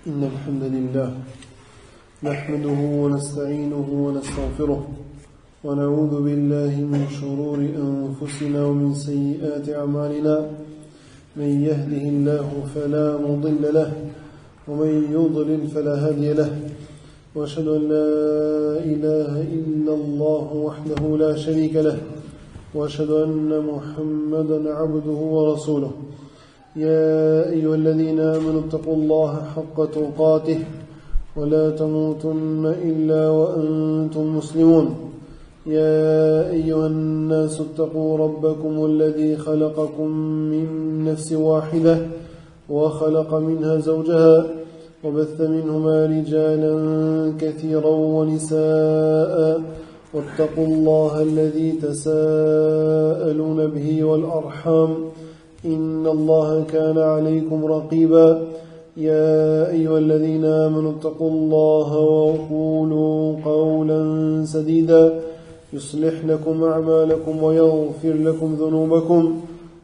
إن الحمد لله نحمده ونستعينه ونستغفره ونعوذ بالله من شرور أنفسنا ومن سيئات أعمالنا من يهده الله فلا مضل له ومن يضلل فلا هادي له وأشهد أن لا إله إلا الله وحده لا شريك له وأشهد أن محمدا عبده ورسوله يا أيها الذين آمنوا اتقوا الله حق تقاته ولا تموتن إلا وأنتم مسلمون يا أيها الناس اتقوا ربكم الذي خلقكم من نفس واحدة وخلق منها زوجها وبث منهما رجالا كثيرا ونساء واتقوا الله الذي تساءلون به والأرحام إن الله كان عليكم رقيبا يا أيها الذين آمنوا اتقوا الله وقولوا قولا سديدا يصلح لكم أعمالكم ويغفر لكم ذنوبكم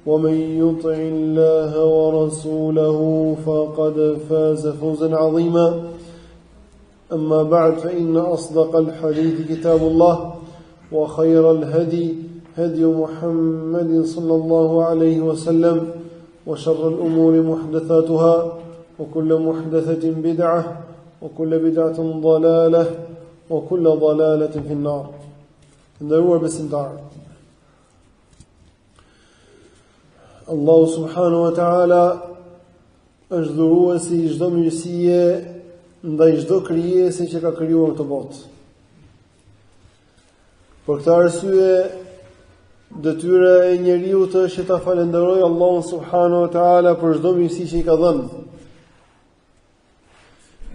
ومن يطع الله ورسوله فقد فاز فوزا عظيما أما بعد فإن أصدق الحديث كتاب الله وخير الهدي هدي محمد صلى الله عليه وسلم وشر الأمور محدثاتها وكل محدثة بدعة وكل بدعة ضلالة وكل ضلالة في النار. Nderuar besimtarë, Allahu subhanahu wa ta'ala është dhuruesi i çdo mirësie ndaj çdo krijese që ka krijuar këtë botë. Për këtë arsye, detyra e njeriu është ta falenderojë Allahun subhanahu wa ta'ala për çdo mirësi që i ka dhënë.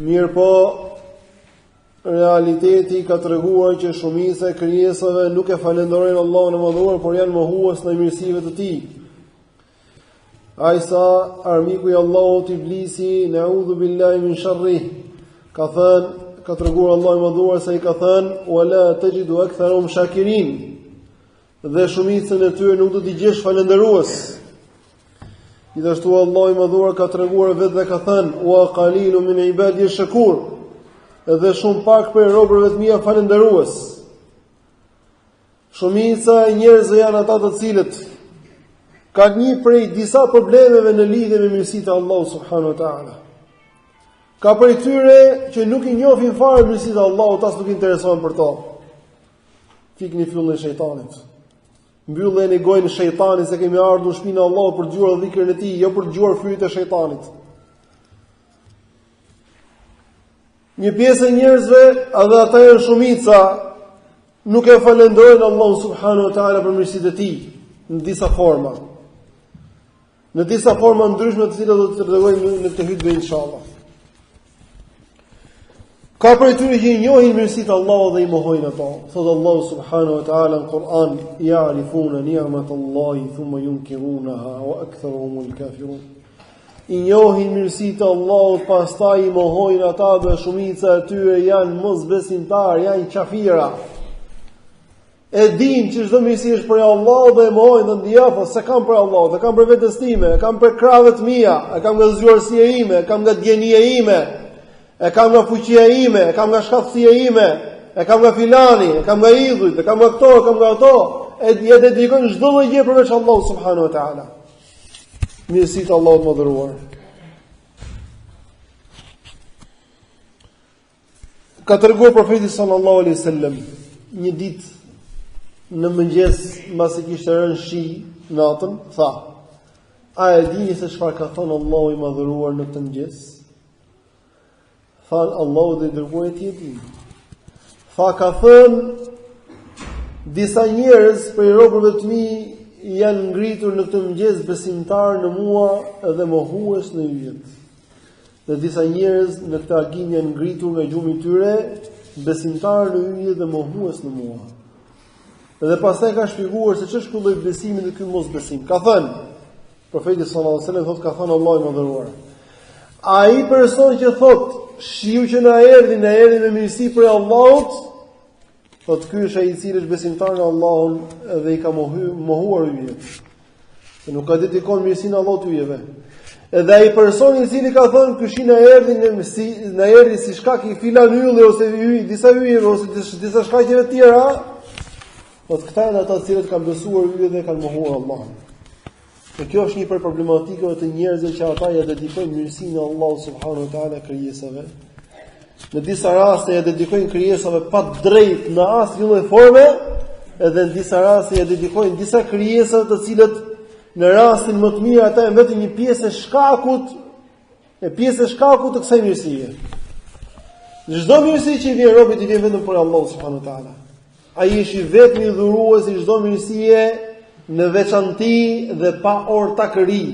Mirpo, realiteti ka treguar që shumica e krijesave nuk e falenderojnë Allahun e Madhuar, por janë mohues ndaj mirësive të Tij. Ajsa, armiku i Allahut Iblisi, na'udhu billahi min sharrih, ka treguar Allahu i Madhuar se i ka thënë: "Wala tajidu aktharum shakirin." Dhe shumicën e tyre nuk do t'i gjesh falendërues. Gjithashtu Allahu i Madhuar ka treguar vetë dhe ka thënë: "Wa qalilun min ibadi ash-shakur." Edhe shumë pak për robërve të mia falendërues. Shumica e njerëzve janë ata të cilët kanë një prej disa problemeve në lidhje me mirësitë e Allahut subhanahu wa taala. Ka prej tyre që nuk i njohin fare mirësitë e Allahut, as nuk i interesohen për to. Fikni fillin e shejtanit. Mbylleni gojën e shejtanit se kemi ardhur në shtëpinë e Allahut për të dëgjuar dhikrin e tij, jo për të dëgjuar fytyrën e shejtanit. Një pjesë e njerëzve, edhe ata janë shumica, nuk e falenderojnë Allahun subhanahu wa taala për mirësitë e tij në disa forma. Në disa forma ndryshme të cilat do të tregojmë në këtë hutbë inshallah. Ka prej tyre që i njohin mirësitë e Allahut dhe i mohojnë ato. Thot Allahu subhanahu wa taala në Kur'an: "Ya'rifuna ni'matallahi thumma yunkirunaha wa aktharuhumul kafirun." I njohin mirësitë e Allahut, pastaj i mohojnë ata dhe shumica e tyre janë mosbesimtarë, janë qafira. E dinë që çdo mirësi është për Allahut dhe e mohojnë dhe ndjefën se kam për Allahut, e kam për vetes time, e kam për krahët mia, e kam nga zgjuarësia ime, e kam nga djenia ime, e kam nga fuqia ime, e kam nga shkatësia ime, e kam nga filani, e kam nga idhujt, e kam nga këto, e kam nga ato, e dedikojnë çdo lloj gjë përveç Allahut subhanahu wa taala. Mirësitë Allahut më dhëruar. Ka treguar profeti sallallahu alaihi wasallam një ditë në mëngjes, mbasi kishte rënë shi natën, tha: "A e dini se çfarë ka thënë Allahu i madhëruar në këtë mëngjes?" Tha: "Allahu dhe i dërguari i tij e di." Tha: "Ka thënë disa njerëz për robërve të mi janë ngritur në këtë mëngjes besimtar në mua dhe mohues në yjet. Dhe disa njerëz në këtë agim janë ngritur nga gjumi i tyre besimtar në yjet dhe mohues në mua." Dhe pastaj ka shpjeguar se ç'është ky lloj besimi dhe ky mosbesim. Ka thënë profeti sallallahu alajhi wasallam, thotë ka thënë Allahu i madhëruar: "Ai person që thotë shiu që na erdhi me mirësi për Allahut, thotë ky është ai i cili është besimtar në Allahun dhe i ka mohuar yjet. Se nuk ka dedikon mirësinë Allahut yjeve. Edhe ai personi I cili ka thënë ky na erdhi si shkak I filan ylli ose disa yje ose disa shkaqeve të tjera, po këta janë ata të cilët kanë besuar yje dhe kanë mohuar Allahun. Dhe kjo është një prej problematikave të njerëzve që ata ja dedikojnë mirësinë e Allahut subhanahu wa taala krijesave. Në disa raste ja dedikojnë krijesave pa drejt në asnjë lloj forme, edhe në disa raste ja dedikojnë disa krijesa të cilët në rastin më të mirë ata janë vetëm një pjesë e shkakut të kësaj mirësie. Çdo mirësi që vjen robit I vjen vetëm për Allahu subhanahu wa taala. Ai është I vetmi dhurues I çdo mirësie në veçanti dhe pa ortakëri.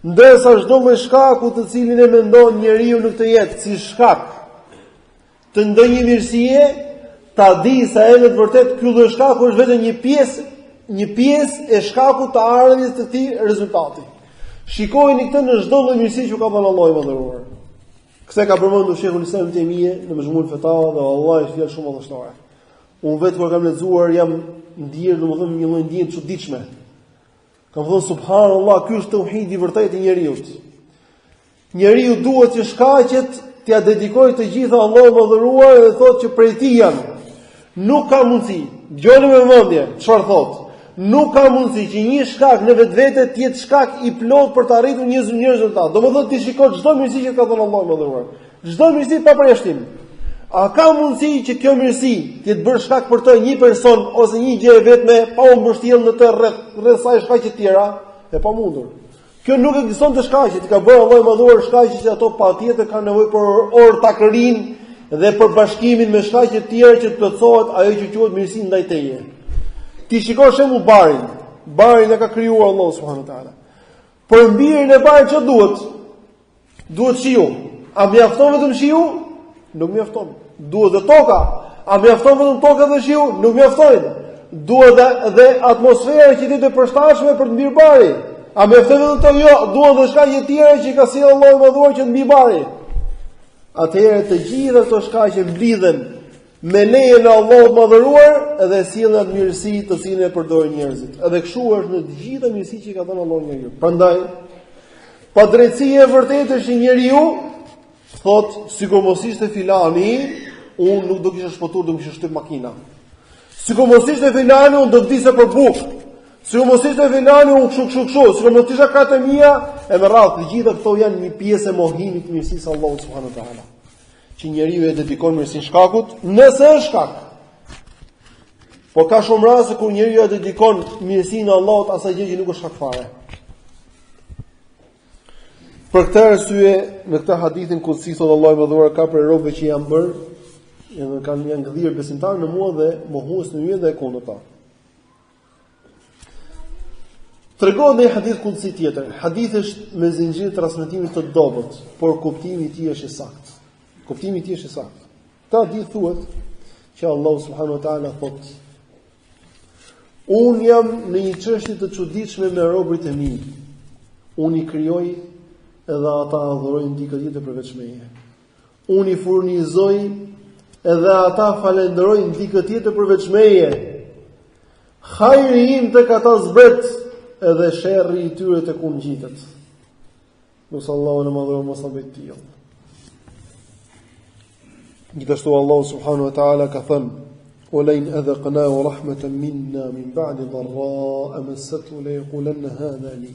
Ndërsa çdo lloj shkaku të cilin e mendon njeriu në këtë jetë si shkak të ndonjë mirësie, ta di se ai në të vërtetë ky lloj shkaku është vetëm një pjesë e shkakut të ardhjes të këtij rezultati. Shikojeni këtë në çdo lloj mirësie që ka dhënë Allahu I madhëruar. Kësaj ka përmendur Sheikhul Islam Temie në Mezhmul Fatawa dhe vallahi është fjalë shumë vështore. Unë vetë kur kam lexuar jam ndier domethënë një lloj ndjenje të çuditshme. Kam thënë subhanallahu, ky është tauhidi I vërtetë I njeriu. Njeriu duhet të shkaqet t'ia dedikojë të gjitha Allahut madhëruar dhe thotë që prej tij janë. Nuk ka mundësi. Dgjoni me vëmendje, çfarë thotë? Nuk ka mundësi që një shkak në vetvete të jetë shkak I plot për të arritur një rezultat. Domethënë ti shikoj çdo mirësi që ka dhënë Allahu madhëruar. Çdo mirësi pa përjashtim. A ka mundësi që kjo mirësi të jetë bërë shkak për të një person ose një gjë e vetme pa u mbështjellë në të rreth saj shkaqe të tjera? E pamundur. Kjo nuk ekziston të shkaqe, ti ka bërë Allahu madhëruar shkaqe që ato patjetër kanë nevojë për ortakërinë dhe për bashkimin me shkaqe të tjera që të plotësohet ajo që quhet mirësi ndaj teje. Ti shikoj shembull barin. Barin e ka krijuar Allahu subhanahu wa taala. Për mbirin e barit ç'o duhet? Duhet shiu. A mjafton vetëm shiu? Nuk mjafton. Duhet dhe toka. A mjafton vetëm toka dhe shiu? Nuk mjaftojnë. Duhet dhe atmosfera që të përshtatshme për të mbir bari. A mjafton vetëm to? Jo, duhet dhe shkaqe të tjera që ka sjellë Allahu madhuar që të mbi bari. Atëherë të gjitha ato shkaqe mblidhen me lejen e Allahut madhëruar dhe sjellën atë mirësi të cilën e përdorin njerëzit. Edhe kështu është në të gjitha mirësitë që ka dhënë Allahu njeriu. Prandaj, padrejtia e vërtetë është që njeriu thotë, sikur mos ishte filani, unë nuk do kisha shpëtuar, do kisha shtyp makina. Sikur mos ishte filani, unë do të disa për bukë. Sikur mos ishte filani, unë kështu. Sikur mos isha katë mia, e me radhë, të gjitha këto janë një pjesë e mohimit të mirësisë së Allahut subhanuhu teala. Që njeriu e dedikon mirësinë shkakut, nëse është shkak. Po ka shumë raste kur njeriu e dedikon mirësinë Allahut asaj gjë që nuk është shkak fare. Për këtë arsye, në këtë hadithin kutsi thotë Allahu më dhuar ka për robëve që janë bërë, edhe janë gdhirë besimtarë në mua dhe mohues në yje dhe e kundërta. Tregon një hadith kutsi tjetër. Hadith është me zinxhir transmetimit të dobët, por kuptimi I tij është I saktë. Kuptimi I tij është I saktë. Ta di thuhet që Allahu subhanahu wa taala thotë: Unë jam në një çështje të çuditshme me robërit e mi. Unë I krijoj edhe ata adhurojnë dikë tjetër përveç meje. Unë I furnizoj edhe ata falenderojnë dikë tjetër përveç meje. Hajri im tek ata zbret edhe sherrri I tyre tek unë ngjitet. Nus Allahu në madhëruar mos ta bëj tillë. Gjithashtu Allahu subhanahu wa taala ka thënë: "Walain adhaqnahu rahmatan minna min ba'di dharra'a massathu la yaqulanna hadha li."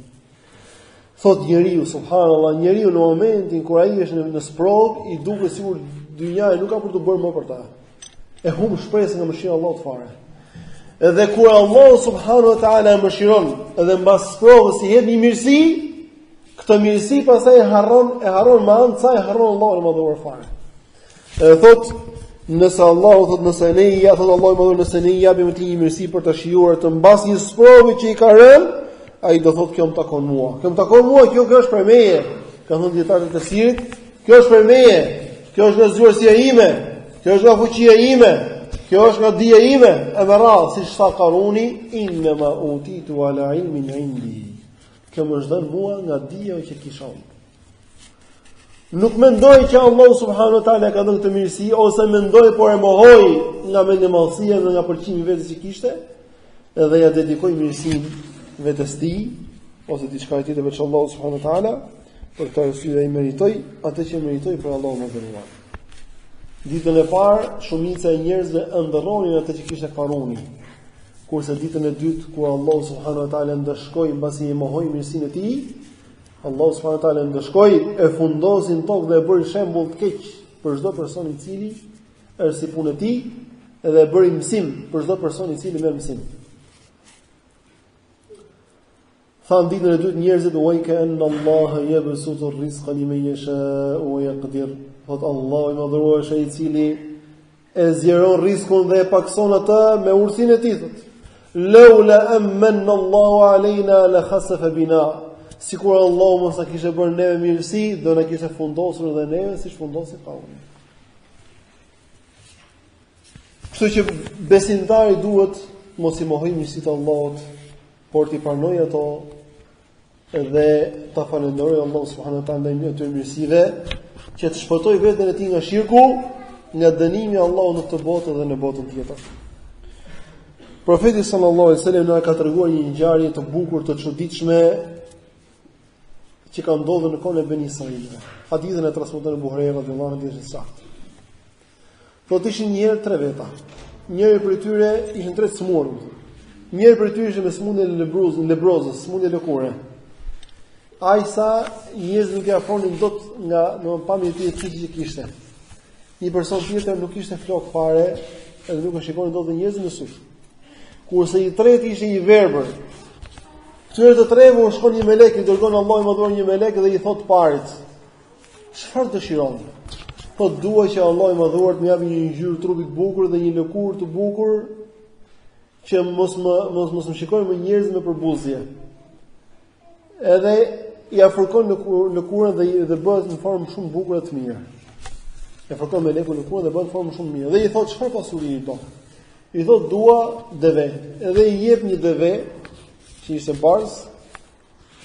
Thot njeriu subhanallahu, njeriu në momentin kur ai është në sprov, I duket sikur dynjaja nuk ka për të bërë më për ta. E humb shpresën nga mëshira e Allahut fare. Edhe kur Allahu subhanahu wa taala e mëshiron, edhe mbas provës I jep një mirësi, këtë mirësi pastaj e harron me anë sa e harron Allahu më dhuar fare. Edhe thot, nëse Allahu thot nëse ne ja thot Allahu më dhuar nëse ne japim atij një mirësi për ta shijuar të mbas një sprovi që I ka rënë, ai do thot kjo më takon mua. Kjo më takon mua, kjo është për meje. Ka thënë dietarët e tafsirit, kjo është për meje. Kjo është nga zgjuarësia ime. Kjo është nga fuqia ime. Kjo është nga dija ime. E me radhë, siç tha Karuni, inma utitu ala ilmin indi. Kjo më është dhënë mua nga dija që kisha unë. Nuk mendoj që Allahu subhanahu wa taala ka dhënë këtë mirësi, ose mendoj por e mohoi nga mendimallësia dhe nga pëlqimi vetes që kishte, edhe ja dedikoi mirësinë vetes tij ose diçka tjetër veç Allahu subhanahu wa taala, Për këtë arsye ai meritoi atë që meritoi për Allahun e mëdhenuar. Ditën e parë, shumica e njerëzve ëndërronin atë që kishte Karuni. Kurse ditën e dytë, kur Allah subhanahu wa taala ndëshkoi mbasi i mohoi mirësinë e tij, Allah subhanahu wa taala ndëshkoi e fundosi në tokë dhe e bëri shembull të keq për çdo person i cili është si punë e tij, dhe e bëri mësim për çdo person i cili merr mësim. Than ditën e dytë njerëzit uaj ka anna Allah yabsutu ar-rizqa liman yasha'u wa yaqdir. Thot Allahu i madhëruar është ai i cili e zgjeron rrezikun dhe e pakson atë me urtësinë e tij. Laula amanna Allahu aleyna la khasafa bina. Sikur Allahu mos na kishte bërë neve mirësi, do na kishte fundosur edhe neve siç fundosi Karuni. Kështu që besimtari duhet mos i mohojë mirësitë e Allahut, por t'i pranoj ato dhe ta falenderoj Allahun subhanahu wa taala ndaj atyre mirësive që të shpëtoj veten e tij nga shirku, nga dënimi i Allahut në këtë botë dhe në botën tjetër. Profeti sallallahu alaihi wasallam na ka treguar një ngjarje të bukur, të çuditshme që ka ndodhur në kohën e Beni Israilëve. Hadithën e transmeton Buhariu radhiyallahu anhu është saktë. Po ishin një herë tre veta. Njëri prej tyre ishin tre smurë. Njëri prej tyre ishte me smundjen e lebrozës, smundje lëkure. Ajsa njerëzit nuk e afronin dot nga pamja e tij e keqe që kishte. Një person tjetër nuk kishte flok fare, edhe nuk e shikonin dot njerëzit në sy. Kurse i treti ishte i verbër. Këtyre të treve u shkon një melek, i dërgon Allahu i madhuar një melek dhe i thot parit: "Çfarë dëshiron?" Po dua që Allahu i madhuar të më japë një ngjyrë trupi të bukur dhe një lëkurë të bukur që mos më shikojnë më njerëz me përbuzje. Edhe i afërkon lëkurën dhe bëhet në formë shumë bukur e të mirë. E afërkon me lekun lëkurën dhe bëhet në formë shumë mirë. Dhe i thot: "Çfarë pasuri do?" I thot: "Dua deve." Edhe i jep një deve që ishte bars,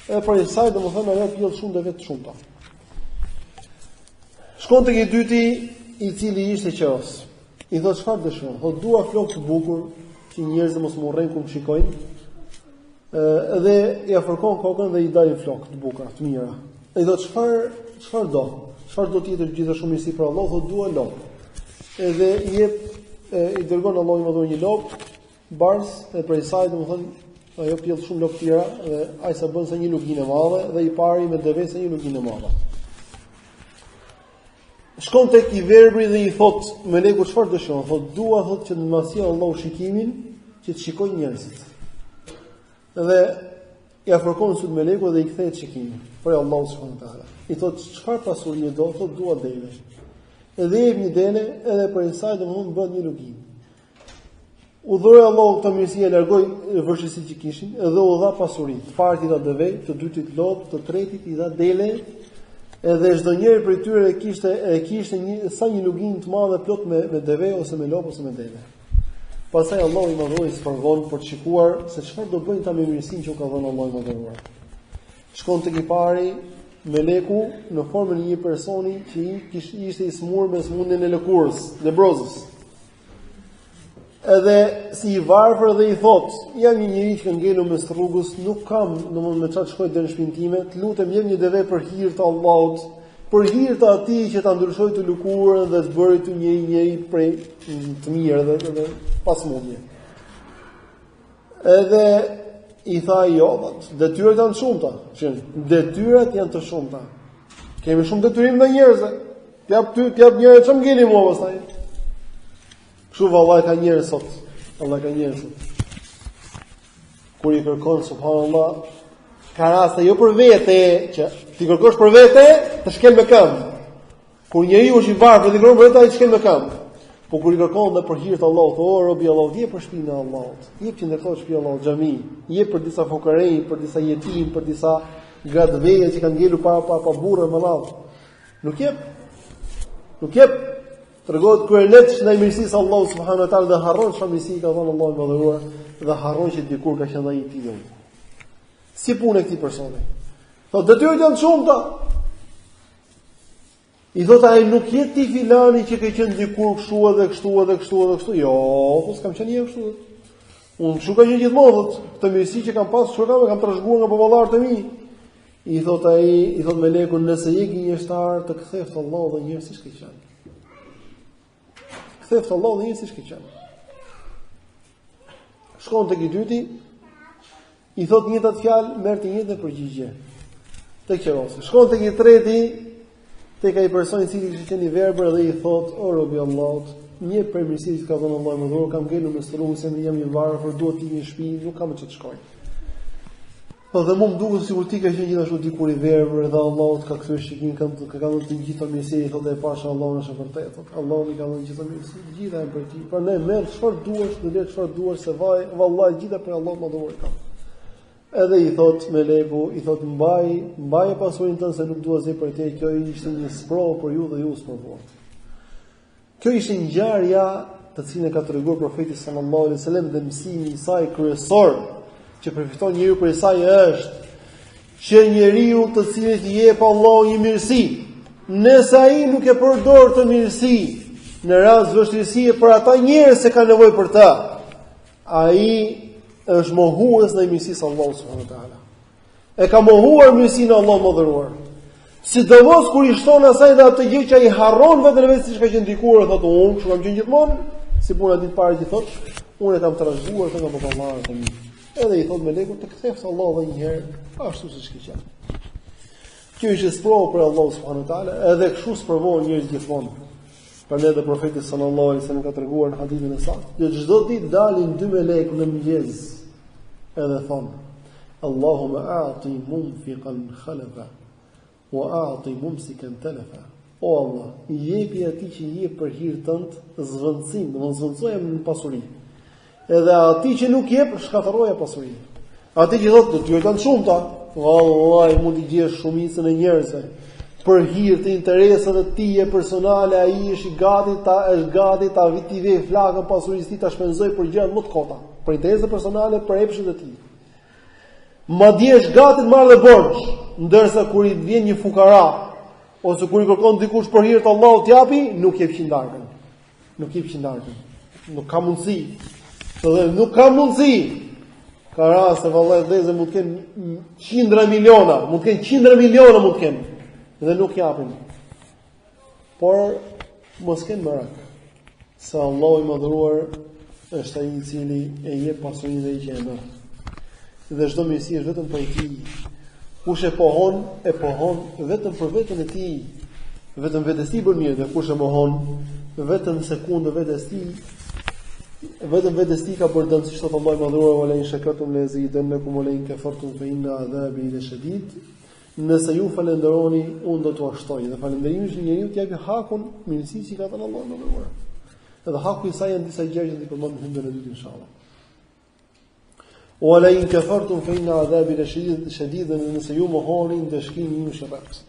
edhe për kësaj domethënë ajo pjell shumë deve të shumta. Shkon tek i dyti, i cili ishte qeros. I thot: "Çfarë dëshiron?" Thot: "Dua flokë të bukur që njerëzit mos më urrejnë kur më shikojnë." Dhe i afërkon kokën dhe i dalin flokë të bukura, të mira. I thot: "Çfarë do? Çfarë do tjetër gjithashtu mirësi për Allah?" Thot: "Dua lop." Edhe i dërgon Allahu më dhon një lop bars, e prej saj domethënë ajo pjell shumë lop tjera dhe ai sa bën sa një luginë e madhe dhe i pari me devesë një luginë e madhe. Shkon tek i verbri dhe i thot meleku: "Çfarë dëshiron?" Thot: "Dua që të më sjellë Allahu shikimin që të shikojnë njerëzit." Dhe i afërkon sut meleku dhe i kthehet shikimin për Allahu subhanahu wa taala. I thot: "Çfarë pasurie do?" Thot: "Dua dele." Edhe i jep një dele, edhe për saj domthonjë bëhet një luginë. U dhuroi Allahu këtë mirësi, e largoi vështirësitë që kishin, edhe u dha pasuri. Të parit i dha deve, të dytit lop, të tretit i dha dele. Edhe çdo njeri prej tyre kishte një luginë të madhe plot me deve ose me lop ose me dele. Pastaj Allahu i madhoi sfërgon për të shikuar se çfarë do bëjnë ta me mirësinë që u ka dhënë Allahu i madhëruar. Shkon tek i pari, meleku në formën e një personi që ishte i smur me smundjen e lëkurës, lebrozës. Edhe si i varfër dhe i thot: "Jam një njeri që ka ngelur mes rrugës, nuk kam domosdoshmë me çfarë shkoj deri në shtëpinë time, të lutem jep një deve për hir të Allahut, për hir të atij që ta ndryshoi të lëkurën dhe të bëri ty një njeri prej të mirë dhe pas mundje." Edhe i tha: "Jo, detyrat janë të shumta." Detyrat janë të shumta. Kemi shumë detyrim ndaj njerëzve. T'jap njëri çam ngeli mua pastaj. Kështu vallahi ka njerëz sot. Allah ka njerëz sot. Kur i kërkon subhanallahu, ka raste jo për vete që ti kërkosh për vete, të shkel me këmbë. Kur njeriu është i varfër dhe kërkon për vete, ai shkel me këmbë. Po kur i kërkon dhe për hir të Allahut, o robi i Allahut, jep për shpinën e Allahut. Jep që ndërtohet shtëpia e Allahut, xhami. Jep për disa fokarej, për disa jetim, për disa gratë veja që kanë ngelur pa burrë më radh. Nuk jep. Tregohet kryelet ndaj mirësisë së Allahut subhanahu wa taala dhe harron çfarë mirësi ka dhënë Allahu i madhëruar dhe harron që dikur ka qenë ai i tij. Si punë këtij personi? Thotë detyrat janë shumta. I thotë ai nuk je ti filani që ke qenë dikur kështu edhe kështu edhe kështu edhe kështu. Jo, po s'kam qenë një kështu. Unë kështu ka qenë gjithmonë, thotë, këtë mirësi që kam pasur, çka kam trashëguar nga baballarët e mi. I thot ai, i thot melekun, nëse je gënjeshtar, të ktheft Allahu dhe njerëz siç ke qenë. Ktheft Allahu dhe njerëz siç ke qenë. Shkon tek i dyti, i thot njëjtat fjalë, merr të njëjtën përgjigje. Tek qerosi. Shkon tek i treti, tek ai person i cili kishte qenë i verbër dhe i thot: "O robi i Allahut, një prej mirësive që ka dhënë Allahu më dhur, kam ngelur me strun se jam i varfër, duhet të ikë në shtëpi, nuk kam çfarë të shkoj." Po dhe mua më duket sikur ti ka qenë gjithashtu dikur i verbër dhe Allahu ka kthyer shikimin ka dhënë të gjitha mirësitë, i thotë e pasha Allahu është vërtet. Allahu i ka dhënë gjitha mirësitë, gjitha janë për ti. Prandaj merr çfarë duash, dhe çfarë duash se vallahi gjitha për Allahu më dhur kam. Edhe i thot meleku, i thot mbaj pasurinë tënde se nuk dua asgjë për te, kjo ishte një sprovë për ju dhe ju sprovot. Kjo ishte ngjarja të cilën e ka treguar profeti sallallahu alaihi wasallam dhe mësimi i saj kryesor që përfiton njeriu për saj është që njeriu të cilit i jep Allahu një mirësi, nëse ai nuk e përdor të mirësi në rast vështirësie për ata njerëz që kanë nevojë për ta, ai është mohues ndaj mirësisë Allahu subhanahu wa taala. E ka mohuar mirësinë e Allahut më dhëruar. Sidomos kur i shton asaj dhe atë gjë që ai harron vetëm vetë siç ka qenë dikur, thotë unë, çu kam qenë gjithmonë, si puna ditë parë që thotë, unë e kam trashëguar këtë nga popullarët e mi. Edhe i thot melekut të ktheft Allahu edhe një herë ashtu siç ka qenë. Kjo është sprovë për Allahu subhanahu wa taala, edhe kështu sprovon njerëz gjithmonë. Prandaj edhe profeti sallallahu alaihi wasallam ka treguar në hadithin e saktë, që çdo ditë dalin dy melekë në mëngjes, edhe thonë: Allahumma a'ti munfiqan khalafa wa a'ti mumsikan talafa. O Allah, i jepi atij që i jep për hir tënd zvendësim, domthonë zvendësoje në pasuri. Edhe atij që nuk jep, shkatërroja pasurinë. Atij që thotë do t'ju jap shumëta, vallahi mund të gjesh shumicën e njerëzve për hir të interesave të tija personale, ai është gati ta vitive flakën pasurisë tij ta shpenzoj për gjëra më të kota, për interese personale, për epshin e tij. Madje është gati të marrë borxh, ndërsa kur i vjen një fukara ose kur i kërkon dikush për hir të Allahut t'japi, nuk jep qindarkën. Nuk jep qindarkën. Nuk ka mundësi. Nuk ka mundësi. Ka raste vallahi dhëzë mund të kenë qindra miliona, mund të kenë qindra miliona mund të kenë dhe nuk japin. Por mos kenë merak. Se Allahu i madhëruar është ai i cili e jep pasurinë dhe i që e merr. Dhe çdo mirësi është vetëm për ti. Kush e pohon vetëm për veten e tij. Vetëm vetes tij bën mirë, dhe kush e mohon vetëm sekondë vetes tij, vetëm vetes tij ka bërë dëm, siç thotë Allahu i madhëruar: "Wa la in shakartum la azidannakum wa la in kafartum fa inna adhabi lashadid." Nëse ju falenderoni, unë do t'u ashtoj. Dhe falënderimi është njeriu të japë hakun mirësisë që ka dhënë Allahu më dhuar. Edhe haku i saj janë disa gjëra që do të përmend në hundën e dytë inshallah. Wa la in kafartum fa inna adhabi lashadid. Nëse ju mohoni, dëshkimi ju është i rrezikshëm.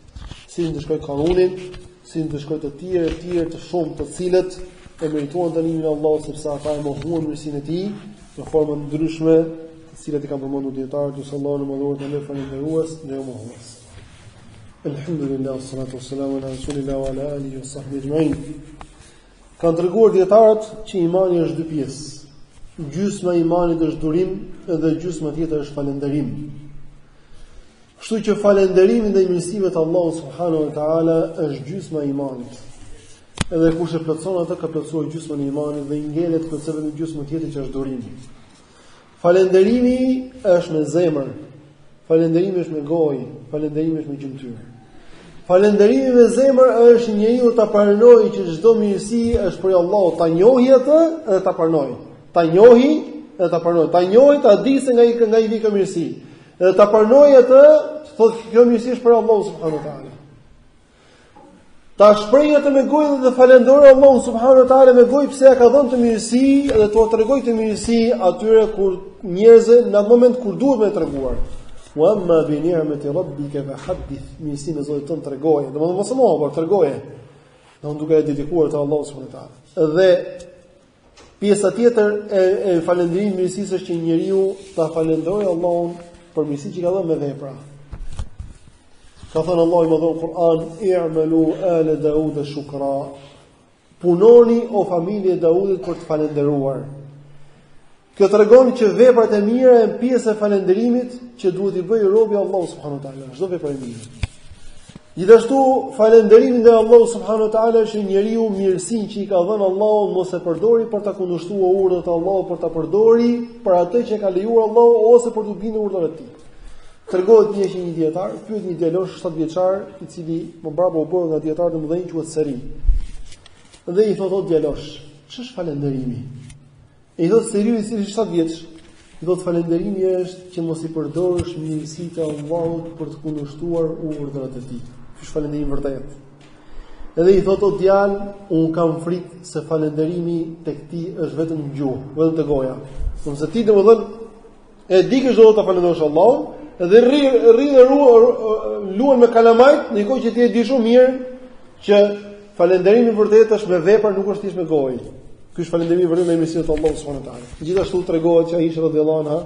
Si të shkoj kanunin, si të shkoj të tjerë të shumë, të cilët e merituan dënimin e Allahut sepse ata e mohuan mirësinë e tij në forma ndryshme, të cilat i kanë përmendur dietarët, që Allahu më dhuar të ne falënderues dhe jo mohues. Alhamdulillah, salatu wassalamu ala rasulillah wa ala alihi wa sahbihi ajma'in. Kanë treguar dietarët që imani është dy pjesë. Gjysma e imanit është durim dhe gjysma tjetër është falënderim. Kështu që falënderimi ndaj mirësive të Allahut subhanahu wa taala është gjysma e imanit. Edhe kush e plotson atë ka plotsuar gjysmën e imanit dhe i ngelet kurse vetëm gjysma tjetër që është durimi. Falënderimi është me zemër. Falënderimi është me gojë, falënderimi është me gjymtyr. Falënderimi me zemër është njeriu ta pranojë që çdo mirësi është për Allahut, ta njohë atë dhe ta pranojë. Ta njohë dhe ta pranojë. Ta njohë, ta di se nga i vjen kjo mirësi. Dhe ta pranojë atë, thotë kjo mirësi është për Allahun subhanuhu wa taala. Ta shprehë atë me gojë dhe falenderoj Allahun subhanuhu wa taala me gojë pse ja ka dhënë të mirësi dhe t'u tregoj të mirësi atyre kur njerëzve në atë moment kur duhet me treguar. Wa amma bi ni'mati rabbika fahaddith, mirësinë e Zotit tënd tregoje. Domethënë mos e moho, por tregoje. Domethënë duke e dedikuar te Allahu subhanuhu wa taala. Dhe pjesa tjetër e falënderimit mirësisë është që njeriu ta falenderojë Allahun për mirësinë që ka dhënë me vepra. Ka thënë Allahu më dhon Kur'an: "I'malu ala Daud shukra." Punoni o familje e Daudit për të falendëruar. Kjo tregon që veprat e mira janë pjesë e falënderimit që duhet i bëjë robi Allahu subhanahu wa taala, çdo veprë e mirë. Gjithashtu falënderimi ndaj Allahu subhanahu wa taala është njeriu mirësinë që i ka dhënë Allahu mos e përdori për ta kundërshtuar urdhët e Allahut, për ta përdori për atë që ka lejuar Allahu ose për të bindur urdhave të tij. Tregohet një dietar, pyet një djalosh 7 vjeçar, i cili më brapa u bë nga dietarët e mëdhenj quhet Seri. Dhe i thotë djalosh, ç'është falënderimi? I thotë Seriu i cili është 7 vjeç, i thotë falënderimi është që mos i përdorësh mirësitë e Allahut për të kundërshtuar urdhrat e tij. Ky është falënderimi vërtet. Edhe i thotë o djalë, un kam frikë se falënderimi tek ti është vetëm gjuhë, vetëm te goja. Sepse ti domodin e di që do ta falënderosh Allahun, dhe rri dhe luan me kalamajt, ndërkohë që ti e di shumë mirë që falënderimi vërtet është me vepra, nuk është thjesht me gojë. Ky është falënderimi vërtet me mirësinë e Allahut subhanahu wa taala. Gjithashtu tregohet që Aisha radhiyallahu anha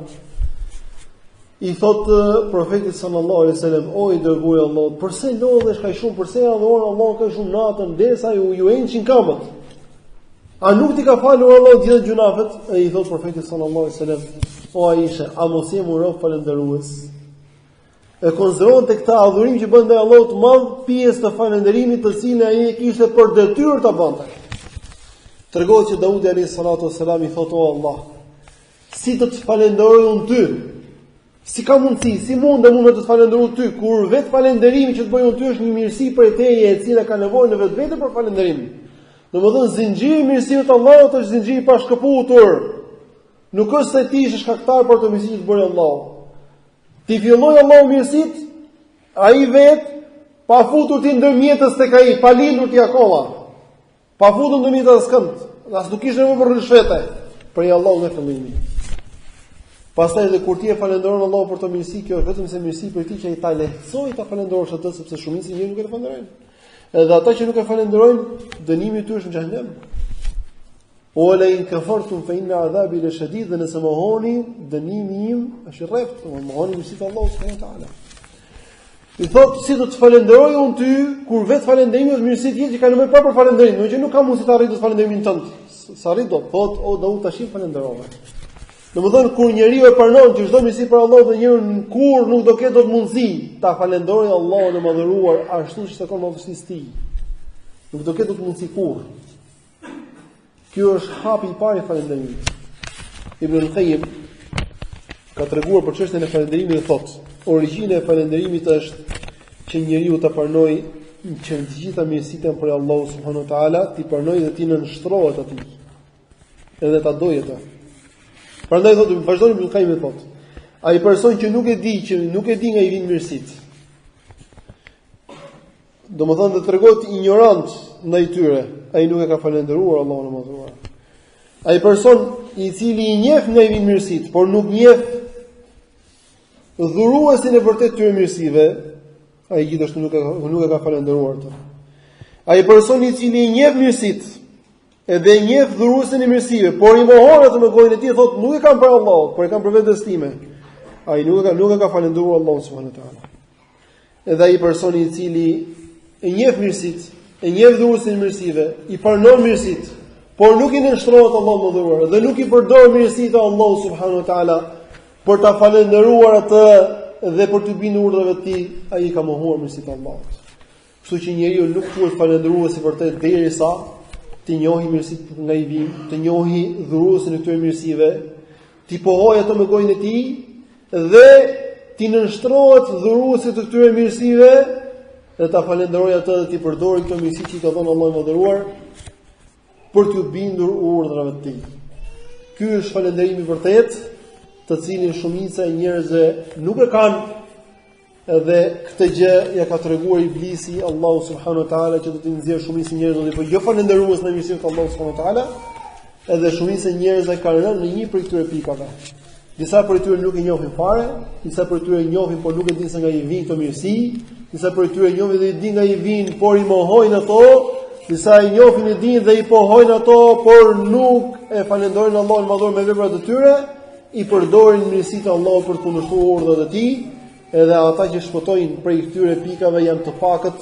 i thotë profetit sallallahu alaihi wasallam, o i dërguari i Allahut, pse lodhesh kaq shumë, pse adhuron Allahun kaq shumë natën derisa ju ençin kamët? A nuk ti ka falur Allahu gjithë gjunafet? E i thotë profeti sallallahu alaihi wasallam, o Aisha, a mos je më rob falënderues? E konsideron te këta adhurim që bën ndaj Allahut madh pjesë të falënderimit të cilin ai e kishte për detyrë ta bënte. Tregohet që Daudi alayhi salatu wasalam i thotë o Allah, si të të falenderoj unë ty? Si ka mundësi, si mundem unë të të falenderoj ty kur vetë falënderimi që të bëj unë ty është një mirësi për teje e cila ka nevojë në vetvete për falënderimin. Domethënë zinxhiri i mirësive të Allahut është zinxhir i pashkëputur. Nuk është se ti je shkaktar për të mirësitë që bëri Allahu. Ti filloi Allahu mirësitë, ai vetë pa futur ti ndërmjetës tek ai, pa lindur ti akoma. Pa futur ndërmjetës askënd. As nuk kishte më për rishfete për Allahu në fillim. Pastaj edhe kur ti e falenderon Allahun për të mirësi, kjo është vetëm se mirësi për ti që ai ta lehtësoi ta falendorosh atë, sepse shumica e njerëzve nuk e falenderojnë. Edhe ata që nuk e falenderojnë, dënimi i tyre është në xhenem. Ola in kafartum fa inna adhabi lashadid, dhe nëse mohoni, dënimi im është i rreptë, mohoni mirësitë e Allahut subhanahu wa taala. I thotë si do të falenderoj unë ty kur vetë falënderimi është mirësi tjetër që ka nevojë për falënderim, do të thotë nuk ka mundësi të arritë falënderimin tënd. Sa arrit do, thotë o Daud tash falenderova. Domethënë kur njeriu e pranon që çdo mirësi për Allahun dhe njeriu kur nuk do ketë dot mundësi ta falenderojë Allahun e madhëruar ashtu siç takon madhështisë së tij. Nuk do ketë dot mundësi kur. Ky është hapi i parë i falënderimit. Ibn al-Qayyim ka treguar për çështjen e falënderimit dhe thotë, origjina e falënderimit është që njeriu ta pranojë që të gjitha mirësitë janë për Allahun subhanuhu wa taala, ti pranojë dhe ti nënshtrohet atij. Edhe ta dojë atë. Prandaj thotë, vazhdoni Ibn al-Qayyim thotë, ai person që nuk e di nga i vin mirësitë. Domethënë të tregohet ignorant ndaj tyre, ai nuk e ka falendëruar Allahun e madhëruar. Ai person i cili i njeh nga i vin mirësitë, por nuk njeh dhuruesin e vërtet tyre mirësive, ai gjithashtu nuk e ka falendëruar atë. Ai person i cili i njeh mirësitë, edhe njeh dhuruesin e mirësive, por i mohon atë me gojën e tij, thotë nuk e kam për Allahut, por e kam për vetes time. Ai nuk e ka falendëruar Allahun subhanuhu wa taala. Edhe ai personi i cili e njeh mirësitë, e njeh dhuruesin e mirësive, i pranon mirësitë, por nuk i nënshtrohet Allahut më dhuruar dhe nuk i përdor mirësitë e Allahut subhanuhu wa taala për ta falendëruar atë dhe për të bindur urdhave të tij, ai ka mohuar mirësitë e Allahut. Kështu që njeriu nuk thuhet falendërues i vërtet derisa të njohë mirësitë nga i vin, të njohë dhuruesin e këtyre mirësive, ti pohoj ato me gojën e tij dhe ti nënshtrohet dhuruesit të këtyre mirësive dhe ta falenderoj atë dhe ti përdori këto mirësi që i ka dhënë Allahu i madhëruar për t'u bindur urdhrave të tij. Ky është falënderimi i vërtet, të cilin shumica e njerëzve nuk e kanë. Edhe këtë gjë ja ka treguar Iblisi Allahu subhanahu wa taala që do të nxjerrë shumicën e njerëzve, por jo falënderues në mirësinë e Allahut subhanahu wa taala, edhe shumica e njerëzve kanë rënë në një prej këtyre pikave. Disa prej tyre nuk e njohin fare, disa prej tyre e njohin por nuk e dinë se nga i vijnë këto mirësi, disa prej tyre e njohin dhe i dinë nga i vijnë por i mohojnë ato, disa i njohin e dinë dhe i pohojnë ato por nuk e falenderojnë Allahun madhor me veprat e tyre, i përdorin mirësitë e Allahut për të kundërshtuar urdhrat e tij. Edhe ata që shpotojnë prej këtyre pikave janë të pakët,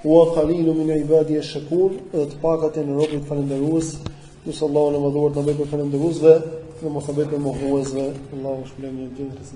wa qalilun min ibadi ash-shakur, dhe të pakët janë robët falënderues. Nus Allahu në madhuar të bëjë për falënderuesve, dhe mos ta bëj për mohuesve. Allahu shpëlojë një gjë të